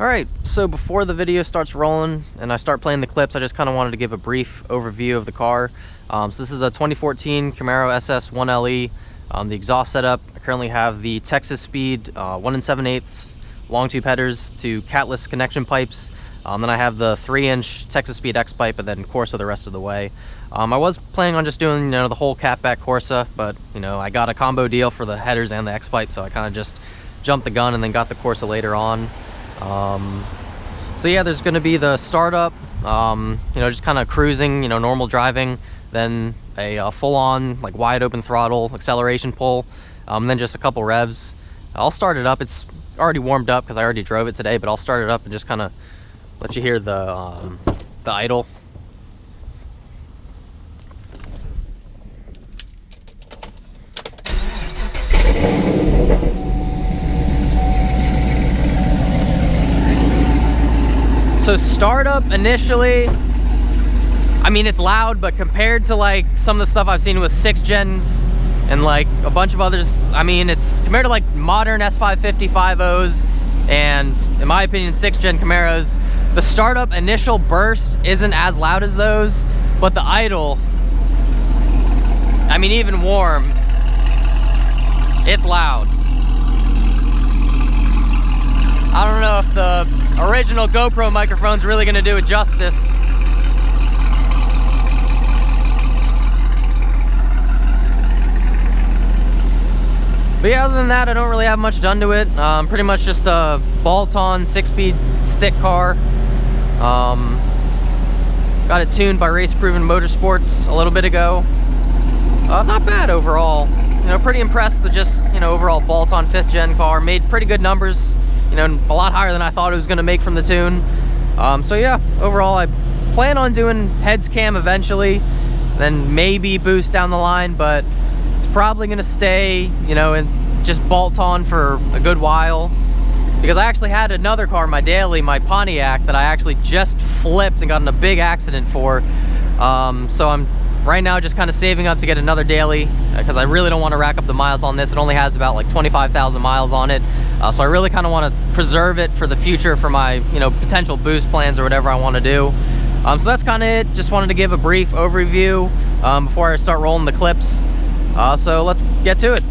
Alright, so before the video starts rolling and I start playing the clips, I just kind of wanted to give a brief overview of the car. So this is a 2014 Camaro SS 1LE. The exhaust setup, I currently have the Texas Speed 1 7/8 long tube headers to catless connection pipes. Then I have the 3-inch Texas Speed X pipe and then Corsa the rest of the way. I was planning on just doing, the whole catback Corsa, but, I got a combo deal for the headers and the X pipe, so I kind of just jumped the gun and then got the Corsa later on. So yeah, there's going to be the startup, just kind of cruising, normal driving, then a full-on, like, wide open throttle acceleration pull, then just a couple revs. I'll start it up. It's already warmed up because I already drove it today, but I'll start it up and just kind of let you hear the idle. So startup initially, I mean, it's loud, but compared to like some of the stuff I've seen with 6th gens and like a bunch of others, I mean, it's compared to like modern S550 5.0s and, in my opinion, 6th gen Camaros, the startup initial burst isn't as loud as those, but the idle, I mean, even warm, it's loud. I don't know if the original GoPro microphone's really gonna do it justice. But yeah, other than that, I don't really have much done to it. Pretty much just a bolt-on 6-speed stick car. Got it tuned by Race Proven Motorsports a little bit ago. Not bad overall. Pretty impressed with just, overall bolt-on 5th gen car. Made pretty good numbers. A lot higher than I thought it was going to make from the tune. So yeah, overall I plan on doing heads cam eventually, then maybe boost down the line, but it's probably going to stay, and just bolt on for a good while, because I actually had another car, my daily, my Pontiac, that I actually just flipped and got in a big accident for. So I'm right now just kind of saving up to get another daily, because I really don't want to rack up the miles on this. It only has about like 25,000 miles on it. So I really kind of want to preserve it for the future for my, potential boost plans or whatever I want to do. So that's kind of it. Just wanted to give a brief overview before I start rolling the clips. So let's get to it.